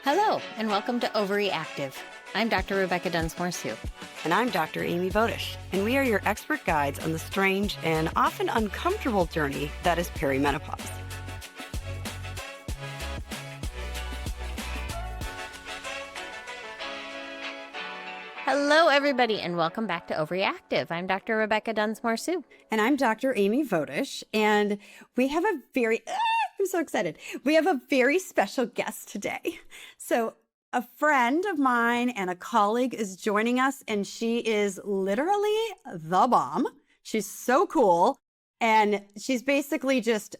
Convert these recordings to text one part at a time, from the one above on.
Hello, and welcome to OvaryActive. I'm Dr. Rebecca Dunsmoor-su. And I'm Dr. Amy Vodish, and we are your expert guides on the strange and often uncomfortable journey that is perimenopause. Hello, everybody, and welcome back to OvaryActive. I'm Dr. Rebecca Dunsmoor-su. And I'm Dr. Amy Vodish, and we have a very, I'm so excited. We have a very special guest today. So a friend of mine and a colleague is joining us, and she is literally the bomb. She's so cool. And she's basically just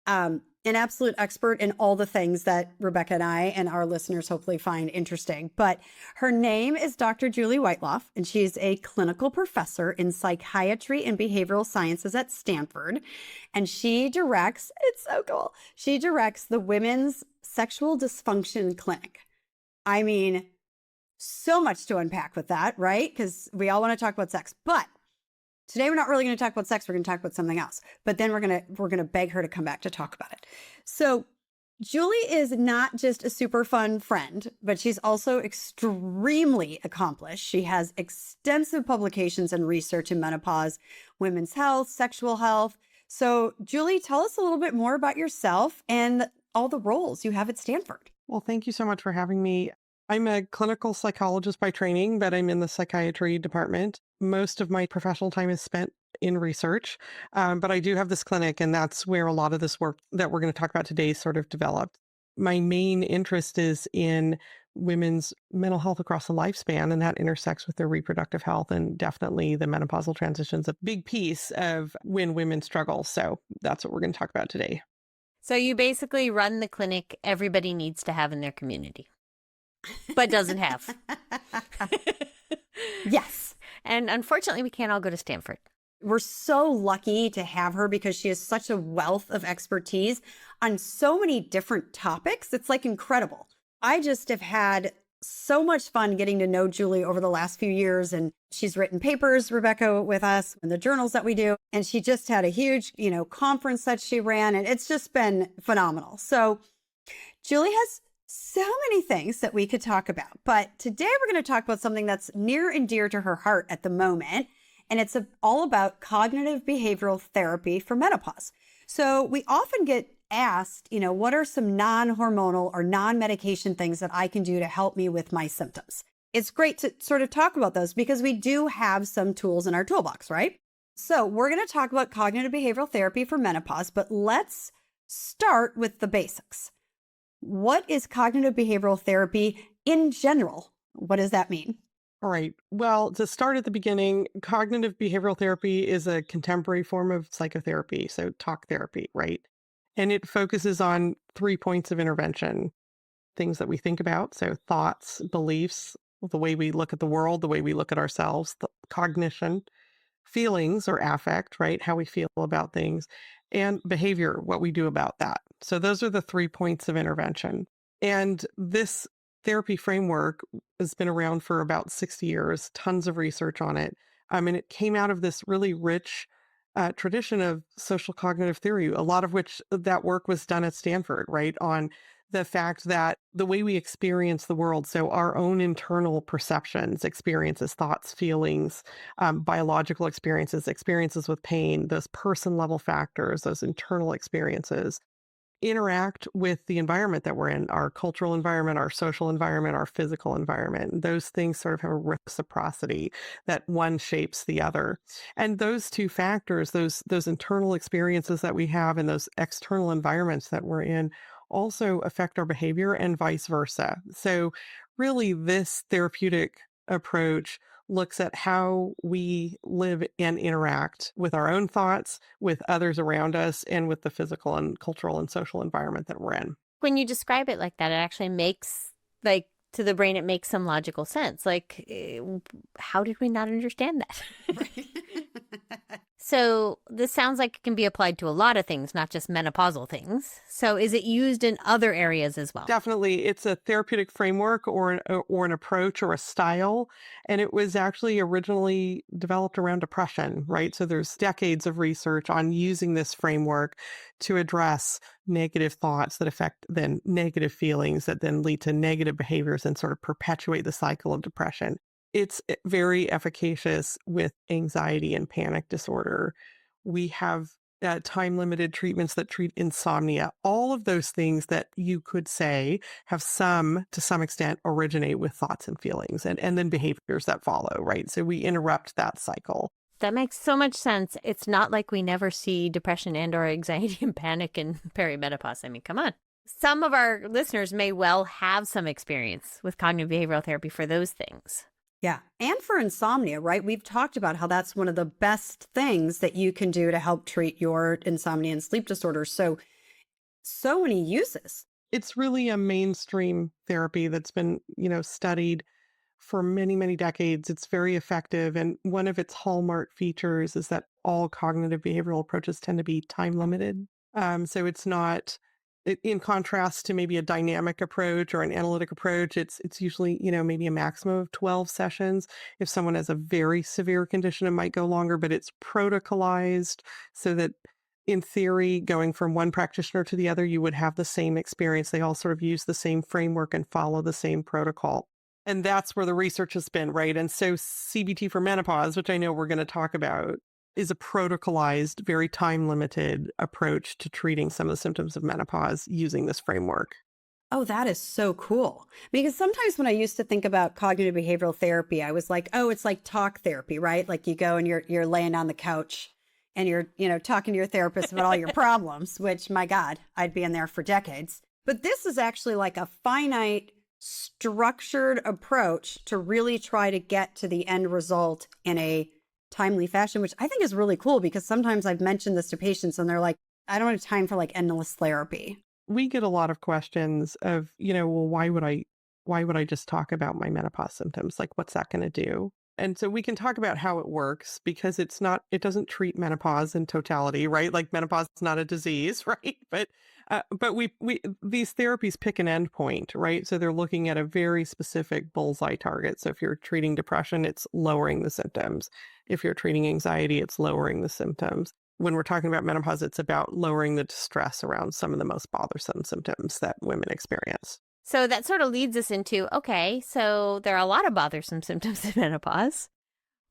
an absolute expert in all the things that Rebecca and I and our listeners hopefully find interesting. But her name is Dr. Julie Weitlauf, and she's a clinical professor in psychiatry and behavioral sciences at Stanford. And she directs, it's so cool, she directs the Women's Sexual Dysfunction Clinic. I mean, so much to unpack with that, right? Because we all want to talk about sex. But today we're not really going to talk about sex. We're going to talk about something else. But then we're going to beg her to come back to talk about it. So Julie is not just a super fun friend, but she's also extremely accomplished. She has extensive publications and research in menopause, women's health, sexual health. So Julie, tell us a little bit more about yourself and all the roles you have at Stanford. Well, thank you so much for having me. I'm a clinical psychologist by training, but I'm in the psychiatry department. Most of my professional time is spent in research, but I do have this clinic, and that's where a lot of this work that we're going to talk about today sort of developed. My main interest is in women's mental health across the lifespan, and that intersects with their reproductive health, and definitely the menopausal transition is a big piece of when women struggle. So that's what we're going to talk about today. So you basically run the clinic everybody needs to have in their community, but doesn't have. Yes. And unfortunately, we can't all go to Stanford. We're so lucky to have her because she has such a wealth of expertise on so many different topics. It's like incredible. I just have had so much fun getting to know Julie over the last few years. And she's written papers, Rebecca, with us in the journals that we do. And she just had a huge, conference that she ran. And it's just been phenomenal. So Julie has so many things that we could talk about. But today we're going to talk about something that's near and dear to her heart at the moment. And it's all about cognitive behavioral therapy for menopause. So we often get asked, what are some non-hormonal or non-medication things that I can do to help me with my symptoms? It's great to sort of talk about those because we do have some tools in our toolbox, right? So we're going to talk about cognitive behavioral therapy for menopause, but let's start with the basics. What is cognitive behavioral therapy in general? What does that mean? All right. Well, to start at the beginning, cognitive behavioral therapy is a contemporary form of psychotherapy, so talk therapy, right? And it focuses on 3 points of intervention, things that we think about, so thoughts, beliefs, the way we look at the world, the way we look at ourselves, the cognition, feelings or affect, right? How we feel about things, and behavior, what we do about that. So those are the 3 points of intervention. And this therapy framework has been around for about 60 years, tons of research on it. And it came out of this really rich tradition of social cognitive theory, a lot of which that work was done at Stanford, right? On the fact that the way we experience the world, so our own internal perceptions, experiences, thoughts, feelings, biological experiences, experiences with pain, those person level factors, those internal experiences, interact with the environment that we're in, our cultural environment, our social environment, our physical environment. Those things sort of have a reciprocity that one shapes the other. And those two factors, those internal experiences that we have and those external environments that we're in also affect our behavior and vice versa. So really this therapeutic approach looks at how we live and interact with our own thoughts, with others around us, and with the physical and cultural and social environment that we're in. When you describe it like that, it actually makes, to the brain, it makes some logical sense. How did we not understand that? So this sounds like it can be applied to a lot of things, not just menopausal things. So is it used in other areas as well? Definitely, it's a therapeutic framework or an approach or a style, and it was actually originally developed around depression, right? So there's decades of research on using this framework to address negative thoughts that affect then negative feelings that then lead to negative behaviors and sort of perpetuate the cycle of depression. It's very efficacious with anxiety and panic disorder. We have time limited treatments that treat insomnia, all of those things that you could say have to some extent, originate with thoughts and feelings and then behaviors that follow, right? So we interrupt that cycle. That makes so much sense. It's not like we never see depression and or anxiety and panic in perimenopause. I mean, come on. Some of our listeners may well have some experience with cognitive behavioral therapy for those things. Yeah. And for insomnia, right? We've talked about how that's one of the best things that you can do to help treat your insomnia and sleep disorders. So many uses. It's really a mainstream therapy that's been, studied for many, many decades. It's very effective. And one of its hallmark features is that all cognitive behavioral approaches tend to be time limited. So it's not, in contrast to maybe a dynamic approach or an analytic approach, it's usually, maybe a maximum of 12 sessions. If someone has a very severe condition, it might go longer, but it's protocolized so that in theory, going from one practitioner to the other, you would have the same experience. They all sort of use the same framework and follow the same protocol. And that's where the research has been, right? And so CBT for menopause, which I know we're going to talk about, is a protocolized, very time-limited approach to treating some of the symptoms of menopause using this framework. Oh, that is so cool. Because sometimes when I used to think about cognitive behavioral therapy, I was like, oh, it's like talk therapy, right? Like you go and you're laying on the couch and you're, talking to your therapist about all your problems, which, my God, I'd be in there for decades. But this is actually like a finite, structured approach to really try to get to the end result in a timely fashion, which I think is really cool because sometimes I've mentioned this to patients and they're like, I don't have time for like endless therapy. We get a lot of questions of, well, why would I just talk about my menopause symptoms? Like, what's that going to do? And so we can talk about how it works because it doesn't treat menopause in totality, right? Like menopause is not a disease, right? But we these therapies pick an endpoint, right? So they're looking at a very specific bullseye target. So if you're treating depression, it's lowering the symptoms. If you're treating anxiety, it's lowering the symptoms. When we're talking about menopause, it's about lowering the distress around some of the most bothersome symptoms that women experience. So that sort of leads us into, okay, so there are a lot of bothersome symptoms in menopause.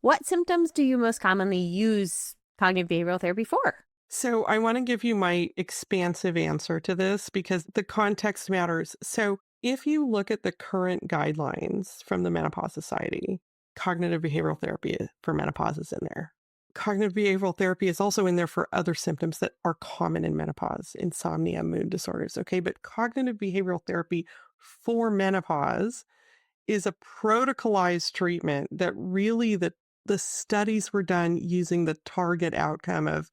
What symptoms do you most commonly use cognitive behavioral therapy for? So I want to give you my expansive answer to this because the context matters. So if you look at the current guidelines from the Menopause Society, cognitive behavioral therapy for menopause is in there. Cognitive behavioral therapy is also in there for other symptoms that are common in menopause, insomnia, mood disorders. Okay. But cognitive behavioral therapy for menopause is a protocolized treatment that really the studies were done using the target outcome of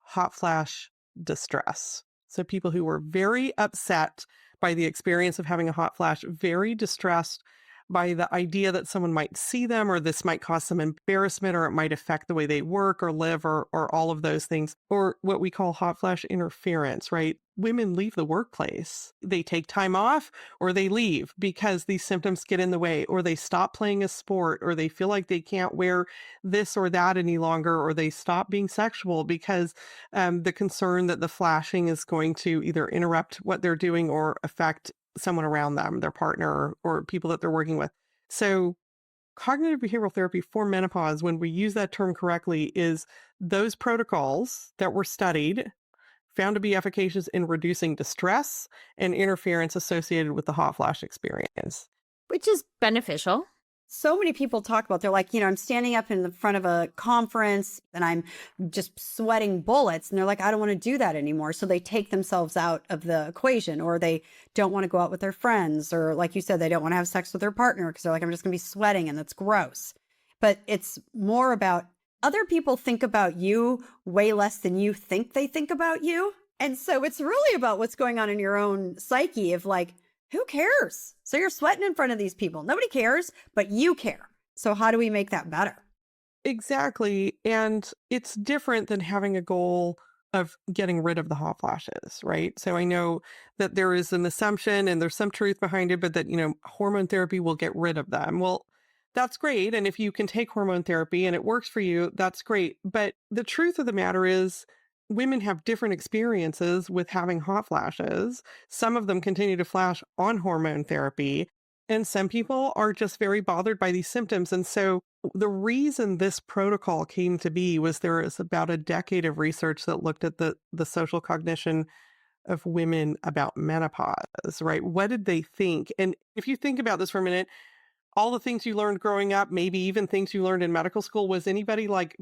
hot flash distress. So people who were very upset by the experience of having a hot flash, very distressed by the idea that someone might see them or this might cause some embarrassment or it might affect the way they work or live or all of those things, or what we call hot flash interference, right? Women leave the workplace. They take time off or they leave because these symptoms get in the way, or they stop playing a sport, or they feel like they can't wear this or that any longer, or they stop being sexual because the concern that the flashing is going to either interrupt what they're doing or affect someone around them, their partner or people that they're working with. So cognitive behavioral therapy for menopause, when we use that term correctly, is those protocols that were studied, found to be efficacious in reducing distress and interference associated with the hot flash experience. Which is beneficial. So many people talk about, they're like, I'm standing up in the front of a conference and I'm just sweating bullets. And they're like, I don't want to do that anymore. So they take themselves out of the equation, or they don't want to go out with their friends. Or like you said, they don't want to have sex with their partner because they're like, I'm just going to be sweating and that's gross. But it's more about other people think about you way less than you think they think about you. And so it's really about what's going on in your own psyche of like, who cares? So you're sweating in front of these people. Nobody cares, but you care. So how do we make that better? Exactly. And it's different than having a goal of getting rid of the hot flashes, right? So I know that there is an assumption and there's some truth behind it, but that, hormone therapy will get rid of them. Well, that's great. And if you can take hormone therapy and it works for you, that's great. But the truth of the matter is, women have different experiences with having hot flashes. Some of them continue to flash on hormone therapy. And some people are just very bothered by these symptoms. And so the reason this protocol came to be was there is about a decade of research that looked at the social cognition of women about menopause, right? What did they think? And if you think about this for a minute, all the things you learned growing up, maybe even things you learned in medical school, was anybody like,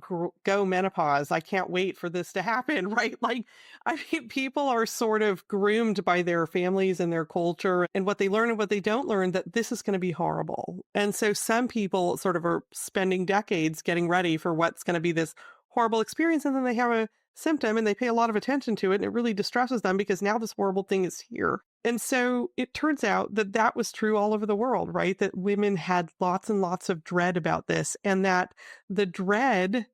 go menopause? I can't wait for this to happen, right? Like, I mean, people are sort of groomed by their families and their culture and what they learn and what they don't learn, that this is going to be horrible. And so some people sort of are spending decades getting ready for what's going to be this horrible experience. And then they have a symptom and they pay a lot of attention to it. And it really distresses them because now this horrible thing is here. And so it turns out that that was true all over the world, right? That women had lots and lots of dread about this, and that the dread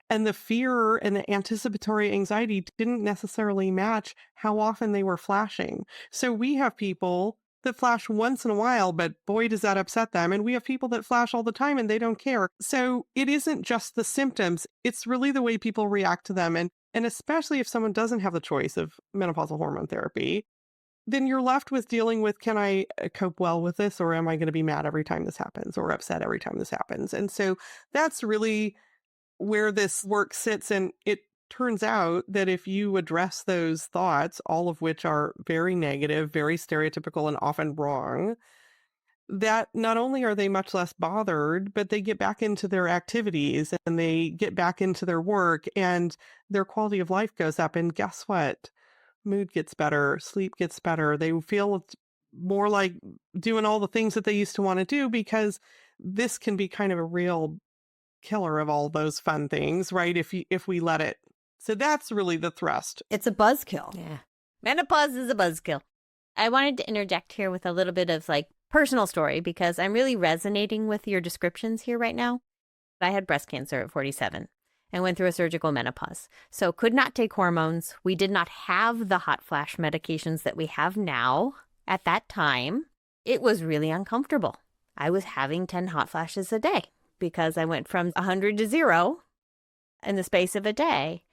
and the fear and the anticipatory anxiety didn't necessarily match how often they were flashing. So we have people that flash once in a while, but boy, does that upset them. And we have people that flash all the time and they don't care. So it isn't just the symptoms, it's really the way people react to them. And especially if someone doesn't have the choice of menopausal hormone therapy, then you're left with dealing with, can I cope well with this, or am I going to be mad every time this happens, or upset every time this happens? And so that's really where this work sits. And it turns out that if you address those thoughts, all of which are very negative, very stereotypical, and often wrong, that not only are they much less bothered, but they get back into their activities and they get back into their work and their quality of life goes up. And guess what? Mood gets better, sleep gets better. They feel more like doing all the things that they used to want to do, because this can be kind of a real killer of all those fun things, right? If we let it. So that's really the thrust. It's a buzzkill. Yeah. Menopause is a buzzkill. I wanted to interject here with a little bit of personal story, because I'm really resonating with your descriptions here right now. I had breast cancer at 47 and went through a surgical menopause. So could not take hormones. We did not have the hot flash medications that we have now. At that time, it was really uncomfortable. I was having 10 hot flashes a day because I went from 100 to 0 in the space of a day.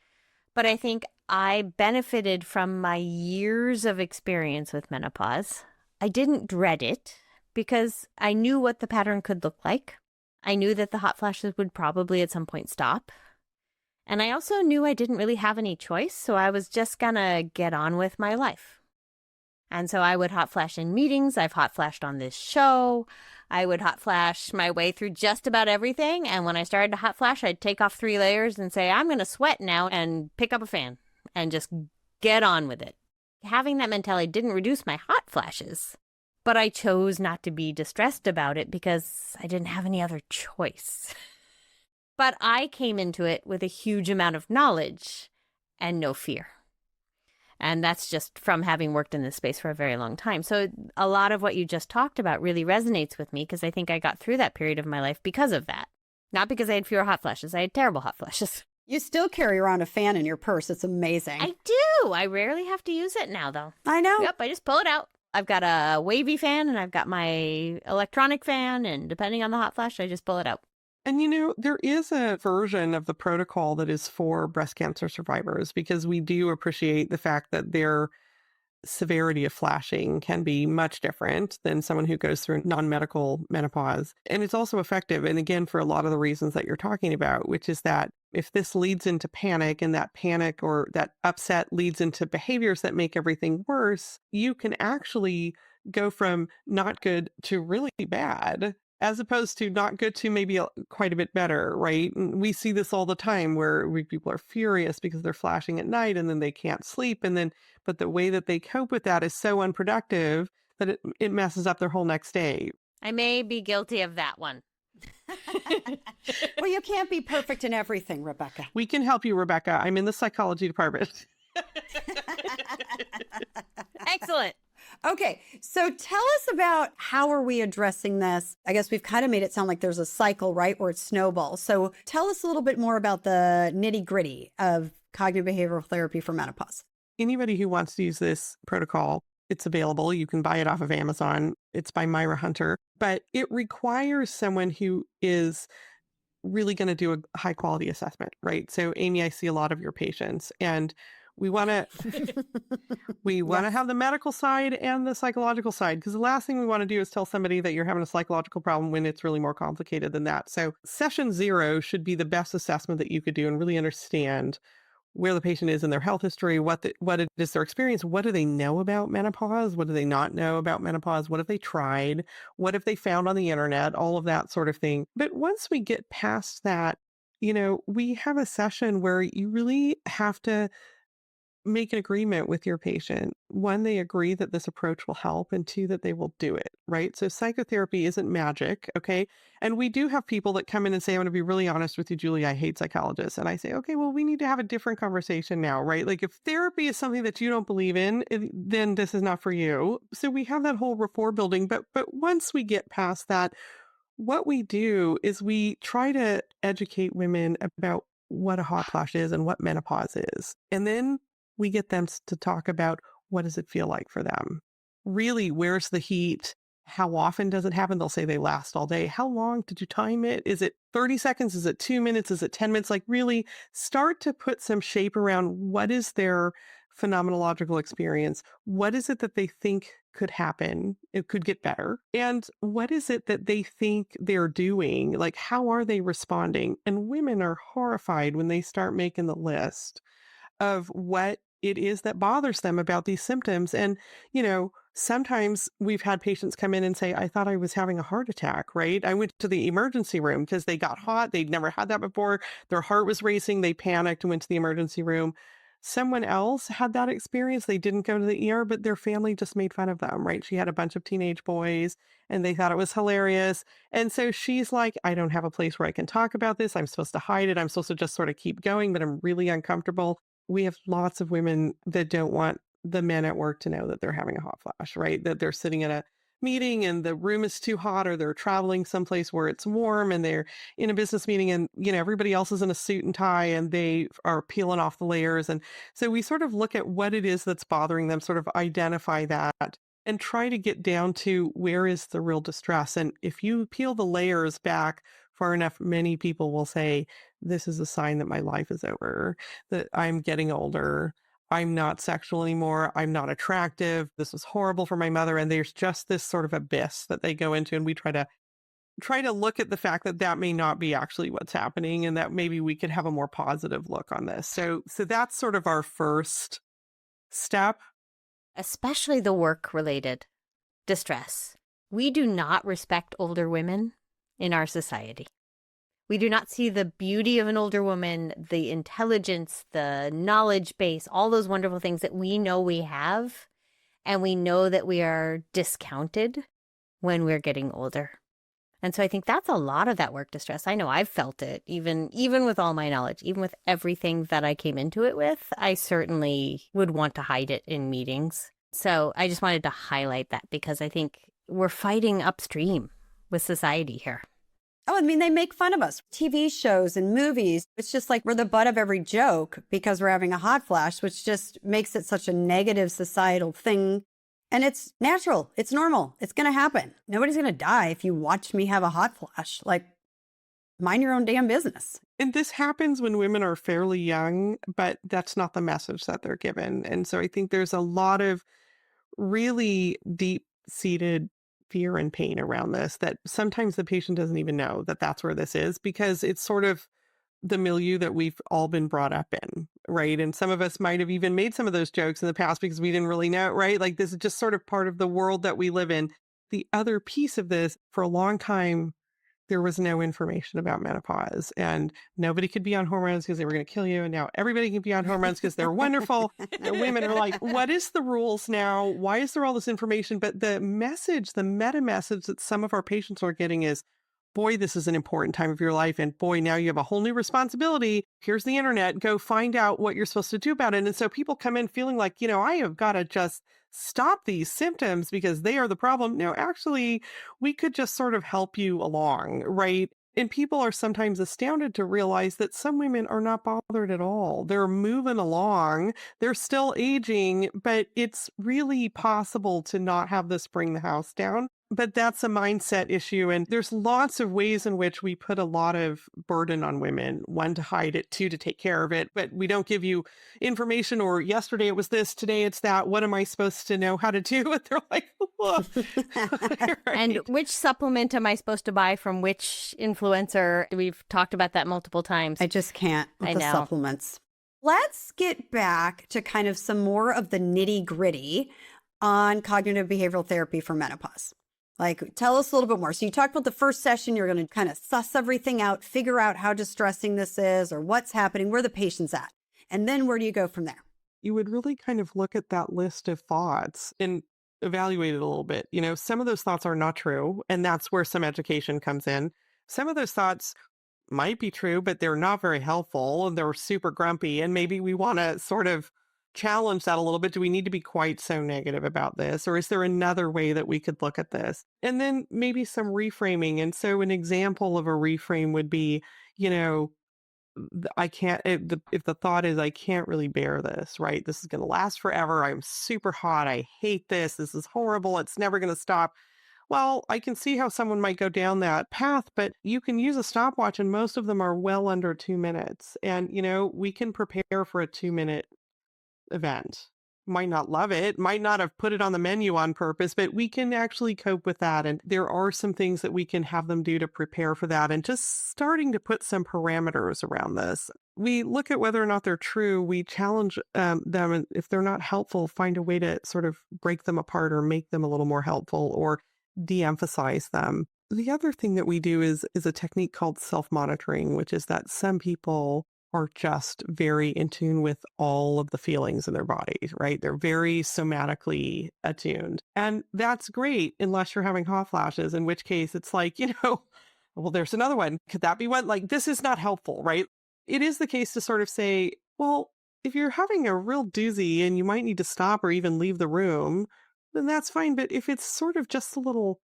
But I think I benefited from my years of experience with menopause. I didn't dread it because I knew what the pattern could look like. I knew that the hot flashes would probably at some point stop. And I also knew I didn't really have any choice, so I was just gonna get on with my life. And so I would hot flash in meetings. I've hot flashed on this show. I would hot flash my way through just about everything. And when I started to hot flash, I'd take off 3 layers and say, I'm gonna sweat now, and pick up a fan and just get on with it. Having that mentality didn't reduce my hot flashes, but I chose not to be distressed about it because I didn't have any other choice. But I came into it with a huge amount of knowledge and no fear. And that's just from having worked in this space for a very long time. So a lot of what you just talked about really resonates with me, because I think I got through that period of my life because of that. Not because I had fewer hot flashes. I had terrible hot flashes. You still carry around a fan in your purse. It's amazing. I do. I rarely have to use it now, though. I know. Yep, I just pull it out. I've got a wavy fan and I've got my electronic fan, and depending on the hot flash, I just pull it out. And there is a version of the protocol that is for breast cancer survivors, because we do appreciate the fact that their severity of flashing can be much different than someone who goes through non-medical menopause. And it's also effective. And again, for a lot of the reasons that you're talking about, which is that if this leads into panic, and that panic or that upset leads into behaviors that make everything worse, you can actually go from not good to really bad, as opposed to not good to maybe quite a bit better, right? And we see this all the time where people are furious because they're flashing at night and then they can't sleep. But the way that they cope with that is so unproductive that it messes up their whole next day. I may be guilty of that one. Well, you can't be perfect in everything, Rebecca. We can help you, Rebecca. I'm in the psychology department. Excellent. Okay, so tell us about how are we addressing this? I guess we've kind of made it sound like there's a cycle, right, where it snowballs. So tell us a little bit more about the nitty gritty of cognitive behavioral therapy for menopause. Anybody who wants to use this protocol, it's available. You can buy it off of Amazon. It's by Myra Hunter, but it requires someone who is really going to do a high quality assessment, right? So Amy, I see a lot of your patients, and we want to Yes. have the medical side and the psychological side, because the last thing we want to do is tell somebody that you're having a psychological problem when it's really more complicated than that. So session 0 should be the best assessment that you could do and really understand where the patient is in their health history, what it is their experience, what do they know about menopause, what do they not know about menopause, what have they tried, what have they found on the internet, all of that sort of thing. But once we get past that, we have a session where you really have to make an agreement with your patient. One, they agree that this approach will help, and two, that they will do it, right? So psychotherapy isn't magic, okay? And we do have people that come in and say, I'm going to be really honest with you, Julie, I hate psychologists. And I say, okay, well, we need to have a different conversation now, right? Like if therapy is something that you don't believe in, then this is not for you. So we have that whole rapport building. But once we get past that, what we do is we try to educate women about what a hot flash is and what menopause is. And then we get them to talk about what does it feel like for them? Really, where's the heat? How often does it happen? They'll say they last all day. How long did you time it? Is it 30 seconds? Is it 2 minutes? Is it 10 minutes? Like really start to put some shape around what is their phenomenological experience? What is it that they think could happen? It could get better. And what is it that they think they're doing? Like, how are they responding? And women are horrified when they start making the list of what it is that bothers them about these symptoms. And, sometimes we've had patients come in and say, I thought I was having a heart attack, right? I went to the emergency room because they got hot. They'd never had that before. Their heart was racing. They panicked and went to the emergency room. Someone else had that experience. They didn't go to the ER, but their family just made fun of them, right? She had a bunch of teenage boys and they thought it was hilarious. And so she's like, I don't have a place where I can talk about this. I'm supposed to hide it. I'm supposed to just sort of keep going, but I'm really uncomfortable. We have lots of women that don't want the men at work to know that they're having a hot flash, right? That they're sitting in a meeting and the room is too hot, or they're traveling someplace where it's warm and they're in a business meeting and, everybody else is in a suit and tie and they are peeling off the layers. And so we sort of look at what it is that's bothering them, sort of identify that and try to get down to where is the real distress. And if you peel the layers back far enough, many people will say, this is a sign that my life is over, that I'm getting older. I'm not sexual anymore. I'm not attractive. This was horrible for my mother. And there's just this sort of abyss that they go into. And we try to look at the fact that that may not be actually what's happening and that maybe we could have a more positive look on this. So that's sort of our first step. Especially the work-related distress. We do not respect older women in our society. We do not see the beauty of an older woman, the intelligence, the knowledge base, all those wonderful things that we know we have, and we know that we are discounted when we're getting older. And so I think that's a lot of that work distress. I know I've felt it, even with all my knowledge, even with everything that I came into it with. I certainly would want to hide it in meetings. So I just wanted to highlight that because I think we're fighting upstream with society here. Oh, I mean, they make fun of us. TV shows and movies, it's just like we're the butt of every joke because we're having a hot flash, which just makes it such a negative societal thing. And it's natural. It's normal. It's going to happen. Nobody's going to die if you watch me have a hot flash. Like, mind your own damn business. And this happens when women are fairly young, but that's not the message that they're given. And so I think there's a lot of really deep-seated fear and pain around this that sometimes the patient doesn't even know that that's where this is, because it's sort of the milieu that we've all been brought up in, right? And some of us might have even made some of those jokes in the past because we didn't really know, right? Like this is just sort of part of the world that we live in. The other piece of this, for a long time, there was no information about menopause and nobody could be on hormones because they were going to kill you. And now everybody can be on hormones because they're wonderful. And women are like, what is the rules now? Why is there all this information? But the message, the meta message that some of our patients are getting is, boy, this is an important time of your life. And boy, now you have a whole new responsibility. Here's the internet. Go find out what you're supposed to do about it. And so people come in feeling like, I have got to just stop these symptoms because they are the problem. No, actually, we could just sort of help you along, right? And people are sometimes astounded to realize that some women are not bothered at all. They're moving along. They're still aging, but it's really possible to not have this bring the house down. But that's a mindset issue. And there's lots of ways in which we put a lot of burden on women. One, to hide it, two, to take care of it. But we don't give you information, or yesterday it was this, today it's that. What am I supposed to know how to do it? They're like, "Whoa." Right. And which supplement am I supposed to buy from which influencer? We've talked about that multiple times. I just can't with the know. supplements. Let's get back to kind of some more of the nitty gritty on cognitive behavioral therapy for menopause. Like, tell us a little bit more. So you talked about the first session, you're going to kind of suss everything out, figure out how distressing this is or what's happening, where the patient's at. And then where do you go from there? You would really kind of look at that list of thoughts and evaluate it a little bit. Some of those thoughts are not true, and that's where some education comes in. Some of those thoughts might be true, but they're not very helpful and they're super grumpy. And maybe we want to sort of challenge that a little bit. Do we need to be quite so negative about this? Or is there another way that we could look at this? And then maybe some reframing. And so an example of a reframe would be, I can't, if the thought is, I can't really bear this, right? This is going to last forever. I'm super hot. I hate this. This is horrible. It's never going to stop. Well, I can see how someone might go down that path, but you can use a stopwatch and most of them are well under 2 minutes. And, we can prepare for a 2-minute event. Might not love it, might not have put it on the menu on purpose, but we can actually cope with that. And there are some things that we can have them do to prepare for that. And just starting to put some parameters around this. We look at whether or not they're true. We challenge them. And if they're not helpful, find a way to sort of break them apart or make them a little more helpful or de-emphasize them. The other thing that we do is a technique called self-monitoring, which is that some people are just very in tune with all of the feelings in their bodies, right? They're very somatically attuned. And that's great unless you're having hot flashes, in which case it's like, well, there's another one. Could that be one? Like, this is not helpful, right? It is the case to sort of say, well, if you're having a real doozy and you might need to stop or even leave the room, then that's fine. But if it's sort of just a little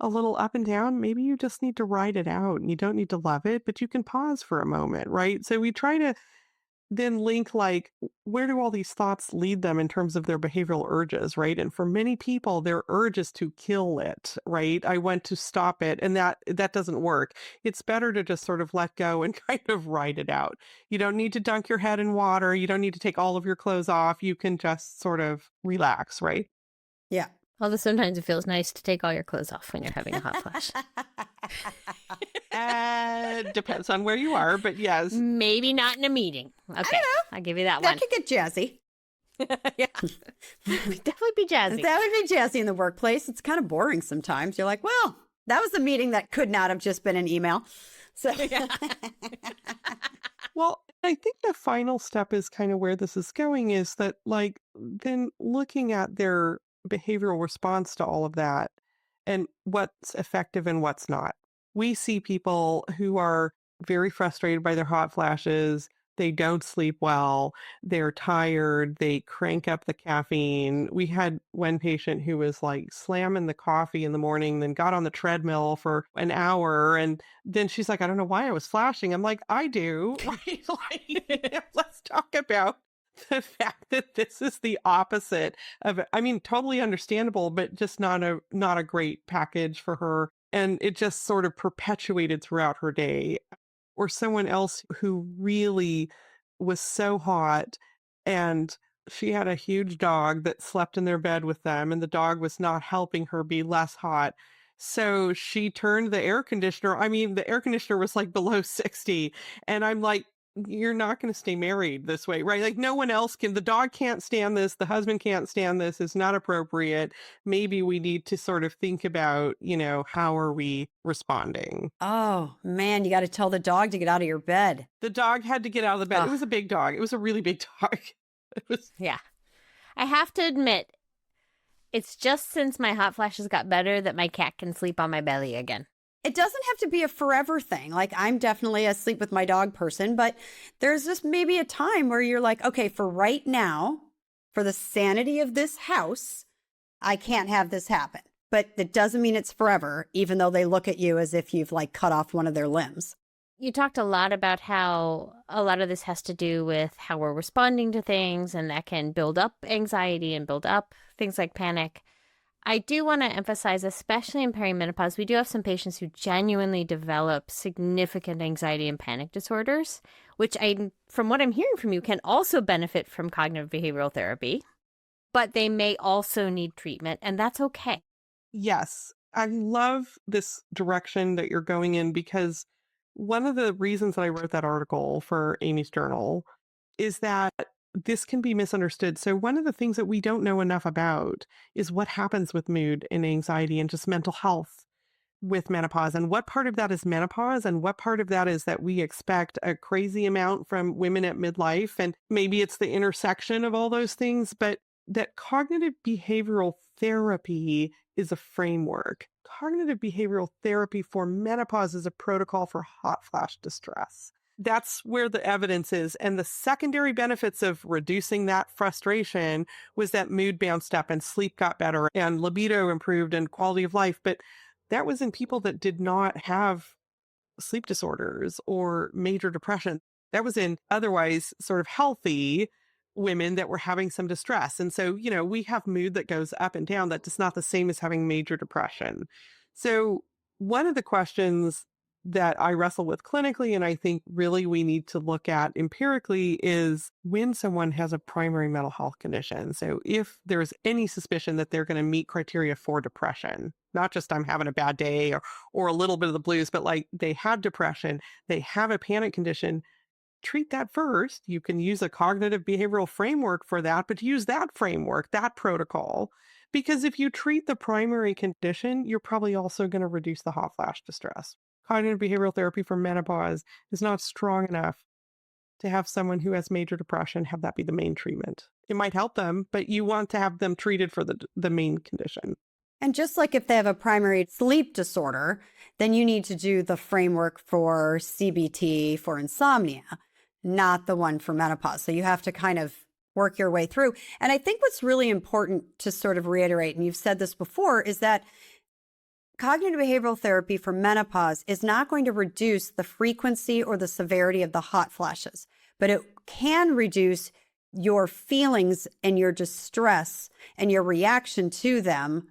up and down, maybe you just need to ride it out and you don't need to love it, but you can pause for a moment, right? So we try to then link, like, where do all these thoughts lead them in terms of their behavioral urges, right? And for many people, their urge is to kill it, right? I want to stop it. And that doesn't work. It's better to just sort of let go and kind of ride it out. You don't need to dunk your head in water. You don't need to take all of your clothes off. You can just sort of relax, right? Yeah. Although sometimes it feels nice to take all your clothes off when you're having a hot flash. Depends on where you are, but yes. Maybe not in a meeting. Okay, I'll give you that one. That could get jazzy. Yeah. Definitely be jazzy. That would be jazzy in the workplace. It's kind of boring sometimes. You're like, well, that was a meeting that could not have just been an email. So, yeah. Well, I think the final step is kind of where this is going, is that, like, then looking at their behavioral response to all of that and what's effective and what's not. We see people who are very frustrated by their hot flashes. They don't sleep well. They're tired. They crank up the caffeine. We had one patient who was like slamming the coffee in the morning, then got on the treadmill for an hour. And then she's like, I don't know why I was flashing. I'm like, I do. Right? Like, let's talk about the fact that this is the opposite of, I mean, totally understandable, but just not a great package for her. And it just sort of perpetuated throughout her day. Or someone else who really was so hot, and she had a huge dog that slept in their bed with them, and the dog was not helping her be less hot. So she turned the air conditioner. I mean, the air conditioner was like below 60. And I'm like, you're not going to stay married this way, right? Like, no one else can. The dog can't stand this. The husband can't stand this. It's not appropriate. Maybe we need to sort of think about, how are we responding? Oh, man, you got to tell the dog to get out of your bed. The dog had to get out of the bed. Oh. It was a big dog. It was a really big dog. Yeah. I have to admit, it's just since my hot flashes got better that my cat can sleep on my belly again. It doesn't have to be a forever thing. Like, I'm definitely a sleep with my dog person, but there's just maybe a time where you're like, okay, for right now, for the sanity of this house, I can't have this happen. But it doesn't mean it's forever, even though they look at you as if you've like cut off one of their limbs. You talked a lot about how a lot of this has to do with how we're responding to things, and that can build up anxiety and build up things like panic. I do want to emphasize, especially in perimenopause, we do have some patients who genuinely develop significant anxiety and panic disorders, which from what I'm hearing from you, can also benefit from cognitive behavioral therapy, but they may also need treatment, and that's okay. Yes, I love this direction that you're going in because one of the reasons that I wrote that article for Amy's Journal is that this can be misunderstood. So, one of the things that we don't know enough about is what happens with mood and anxiety and just mental health with menopause. And what part of that is menopause, and what part of that is that we expect a crazy amount from women at midlife. And maybe it's the intersection of all those things, but that cognitive behavioral therapy is a framework. Cognitive behavioral therapy for menopause is a protocol for hot flash distress. That's where the evidence is. And the secondary benefits of reducing that frustration was that mood bounced up and sleep got better and libido improved and quality of life. But that was in people that did not have sleep disorders or major depression. That was in otherwise sort of healthy women that were having some distress. And so, we have mood that goes up and down. That's not the same as having major depression. So, one of the questions that I wrestle with clinically, and I think really we need to look at empirically, is when someone has a primary mental health condition. So, if there's any suspicion that they're going to meet criteria for depression, not just I'm having a bad day or a little bit of the blues, but like they have depression, they have a panic condition, treat that first. You can use a cognitive behavioral framework for that, but use that framework, that protocol, because if you treat the primary condition, you're probably also going to reduce the hot flash distress. Cognitive behavioral therapy for menopause is not strong enough to have someone who has major depression have that be the main treatment. It might help them, but you want to have them treated for the main condition. And just like if they have a primary sleep disorder, then you need to do the framework for CBT for insomnia, not the one for menopause. So you have to kind of work your way through. And I think what's really important to sort of reiterate, and you've said this before, is that cognitive behavioral therapy for menopause is not going to reduce the frequency or the severity of the hot flashes, but it can reduce your feelings and your distress and your reaction to them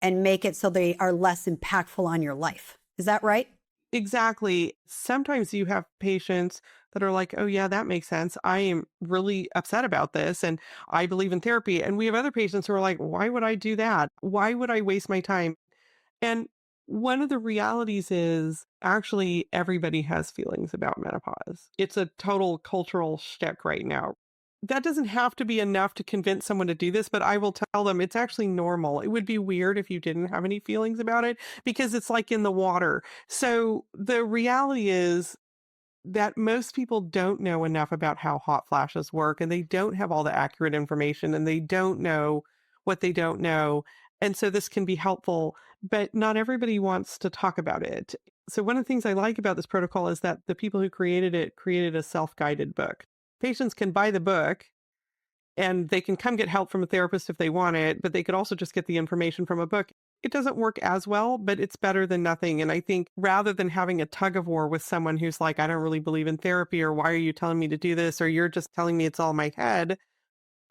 and make it so they are less impactful on your life. Is that right? Exactly. Sometimes you have patients that are like, oh, yeah, that makes sense. I am really upset about this and I believe in therapy. And we have other patients who are like, why would I do that? Why would I waste my time? And one of the realities is actually everybody has feelings about menopause. It's a total cultural shtick right now. That doesn't have to be enough to convince someone to do this, but I will tell them it's actually normal. It would be weird if you didn't have any feelings about it because it's like in the water. So the reality is that most people don't know enough about how hot flashes work, and they don't have all the accurate information, and they don't know what they don't know. And so this can be helpful, but not everybody wants to talk about it. So one of the things I like about this protocol is that the people who created it created a self-guided book. Patients can buy the book and they can come get help from a therapist if they want it, but they could also just get the information from a book. It doesn't work as well, but it's better than nothing. And I think rather than having a tug of war with someone who's like, I don't really believe in therapy, or why are you telling me to do this? Or you're just telling me it's all my head.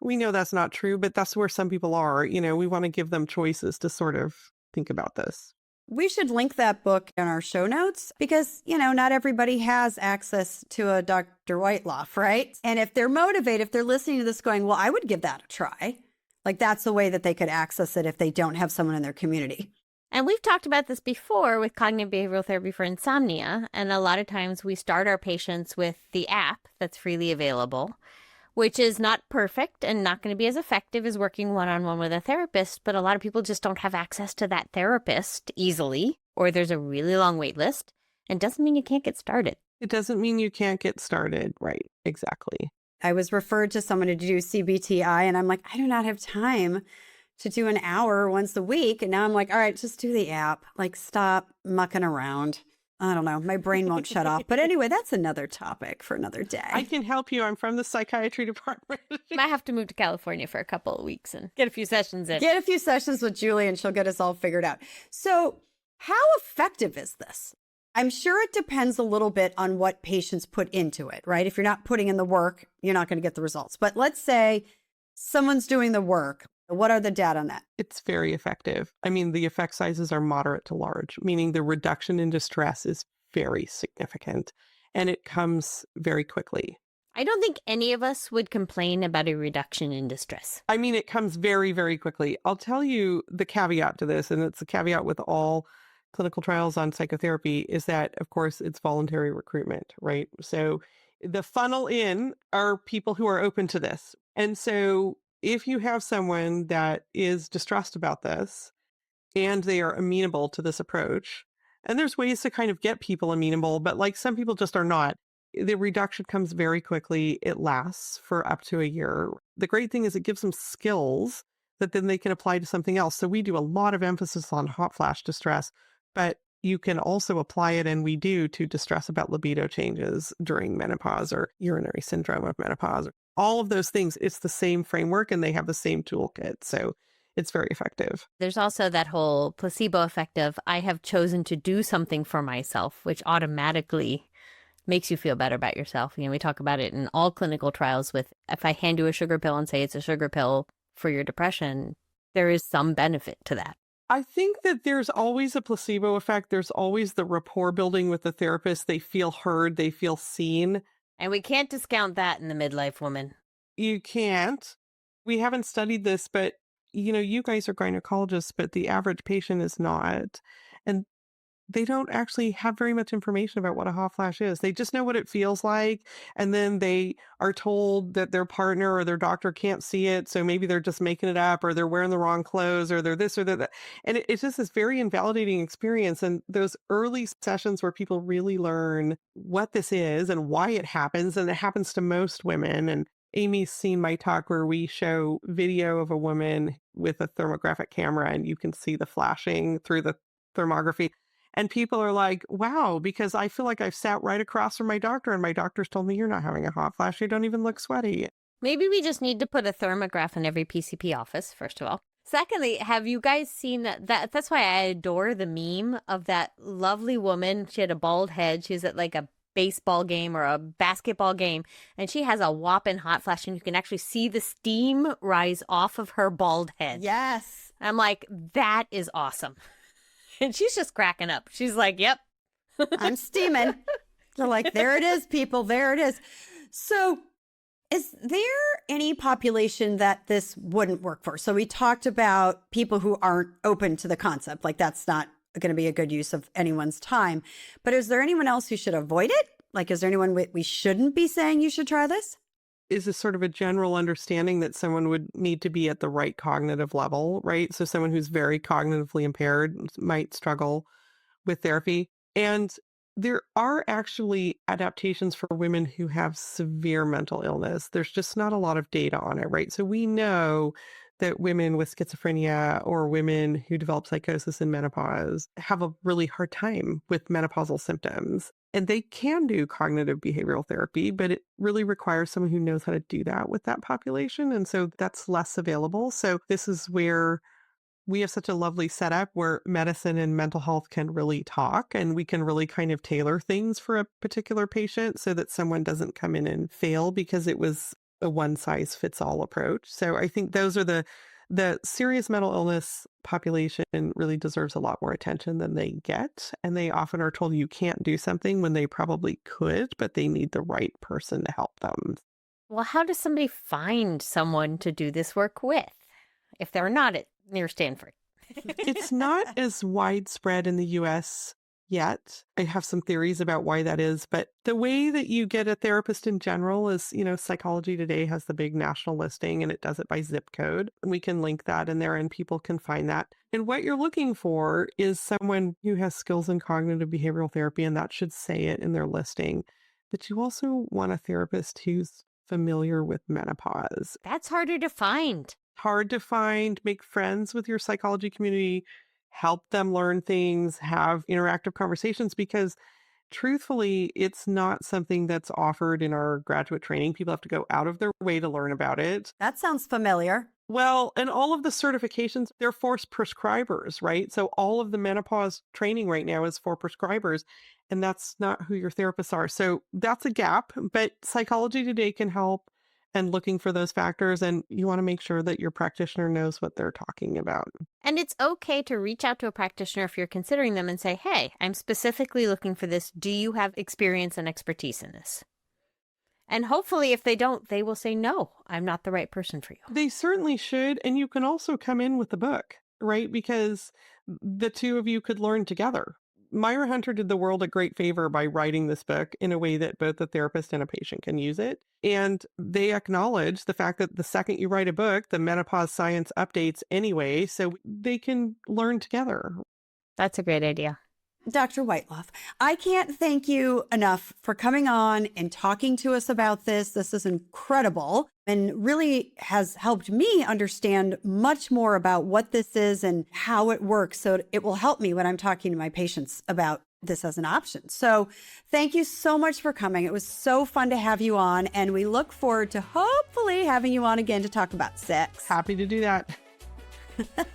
We know that's not true, but that's where some people are. We want to give them choices to sort of think about this. We should link that book in our show notes because, not everybody has access to a Dr. Weitlauf, right? And if they're motivated, if they're listening to this going, well, I would give that a try. Like that's a way that they could access it if they don't have someone in their community. And we've talked about this before with cognitive behavioral therapy for insomnia. And a lot of times we start our patients with the app that's freely available, which is not perfect and not going to be as effective as working one-on-one with a therapist. But a lot of people just don't have access to that therapist easily, or there's a really long wait list. It doesn't mean you can't get started. It doesn't mean you can't get started. Right. Exactly. I was referred to someone to do CBTI, and I'm like, I do not have time to do an hour once a week. And now I'm like, all right, just do the app. Like, stop mucking around. I don't know. My brain won't shut off. But anyway, that's another topic for another day. I can help you. I'm from the psychiatry department. Might have to move to California for a couple of weeks and get a few sessions in. Get a few sessions with Julie and she'll get us all figured out. So how effective is this? I'm sure it depends a little bit on what patients put into it, right? If you're not putting in the work, you're not going to get the results. But let's say someone's doing the work. What are the data on that? It's very effective. I mean, the effect sizes are moderate to large, meaning the reduction in distress is very significant and it comes very quickly. I don't think any of us would complain about a reduction in distress. I mean, it comes very, very quickly. I'll tell you the caveat to this, and it's a caveat with all clinical trials on psychotherapy, is that, of course, it's voluntary recruitment, right? So the funnel in are people who are open to this. And so if you have someone that is distressed about this and they are amenable to this approach, and there's ways to kind of get people amenable, but like some people just are not. The reduction comes very quickly. It lasts for up to a year. The great thing is it gives them skills that then they can apply to something else. So we do a lot of emphasis on hot flash distress, but you can also apply it, and we do, to distress about libido changes during menopause or urinary syndrome of menopause. All of those things, it's the same framework and they have the same toolkit. So it's very effective. There's also that whole placebo effect of I have chosen to do something for myself, which automatically makes you feel better about yourself. You know, we talk about it in all clinical trials with if I hand you a sugar pill and say it's a sugar pill for your depression, there is some benefit to that. I think that there's always a placebo effect. There's always the rapport building with the therapist. They feel heard, they feel seen. And we can't discount that in the midlife woman. You can't. We haven't studied this, but you know, you guys are gynecologists, but the average patient is not. And they don't actually have very much information about what a hot flash is. They just know what it feels like. And then they are told that their partner or their doctor can't see it. So maybe they're just making it up, or they're wearing the wrong clothes, or they're this or that. And it's just this very invalidating experience. And those early sessions where people really learn what this is and why it happens, and it happens to most women. And Amy's seen my talk where we show video of a woman with a thermographic camera, and you can see the flashing through the thermography. And people are like, wow, because I feel like I've sat right across from my doctor and my doctor's told me you're not having a hot flash. You don't even look sweaty. Maybe we just need to put a thermograph in every PCP office, first of all. Secondly, have you guys seen that's why I adore the meme of that lovely woman. She had a bald head. She was at like a baseball game or a basketball game, and she has a whopping hot flash, and you can actually see the steam rise off of her bald head. Yes. I'm like, that is awesome. And she's just cracking up. She's like, yep. I'm steaming. They're like, there it is, people. There it is. So is there any population that this wouldn't work for? So we talked about people who aren't open to the concept. Like, that's not going to be a good use of anyone's time. But is there anyone else who should avoid it? Like, is there anyone we shouldn't be saying you should try this? Is this sort of a general understanding that someone would need to be at the right cognitive level, right? So someone who's very cognitively impaired might struggle with therapy. And there are actually adaptations for women who have severe mental illness. There's just not a lot of data on it, right? So we know that women with schizophrenia or women who develop psychosis in menopause have a really hard time with menopausal symptoms. And they can do cognitive behavioral therapy, but it really requires someone who knows how to do that with that population. And so that's less available. So this is where we have such a lovely setup where medicine and mental health can really talk, and we can really kind of tailor things for a particular patient so that someone doesn't come in and fail because it was a one-size-fits-all approach. So I think those are the serious mental illness population really deserves a lot more attention than they get. And they often are told you can't do something when they probably could, but they need the right person to help them. Well, how does somebody find someone to do this work with if they're not near Stanford? It's not as widespread in the US yet. I have some theories about why that is, but the way that you get a therapist in general is, you know, Psychology Today has the big national listing and it does it by zip code. We can link that in there and people can find that. And what you're looking for is someone who has skills in cognitive behavioral therapy, and that should say it in their listing. But you also want a therapist who's familiar with menopause. That's harder to find. hard to find, make friends with your psychology community, help them learn things, have interactive conversations because truthfully, it's not something that's offered in our graduate training. People have to go out of their way to learn about it. That sounds familiar. Well, and all of the certifications, they're for prescribers, right? So all of the menopause training right now is for prescribers, and that's not who your therapists are. So that's a gap, but Psychology Today can help and looking for those factors. And you want to make sure that your practitioner knows what they're talking about. And it's okay to reach out to a practitioner if you're considering them and say, hey, I'm specifically looking for this. Do you have experience and expertise in this? And hopefully, if they don't, they will say, no, I'm not the right person for you. They certainly should. And you can also come in with the book, right? Because the two of you could learn together. Myra Hunter did the world a great favor by writing this book in a way that both the therapist and a patient can use it. And they acknowledge the fact that the second you write a book, the menopause science updates anyway, so they can learn together. That's a great idea. Dr. Weitlauf, I can't thank you enough for coming on and talking to us about this. This is incredible and really has helped me understand much more about what this is and how it works. So it will help me when I'm talking to my patients about this as an option. So thank you so much for coming. It was so fun to have you on, and we look forward to hopefully having you on again to talk about sex. Happy to do that.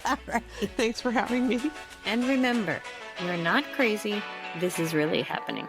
All right. Thanks for having me. And remember, you're not crazy. This is really happening.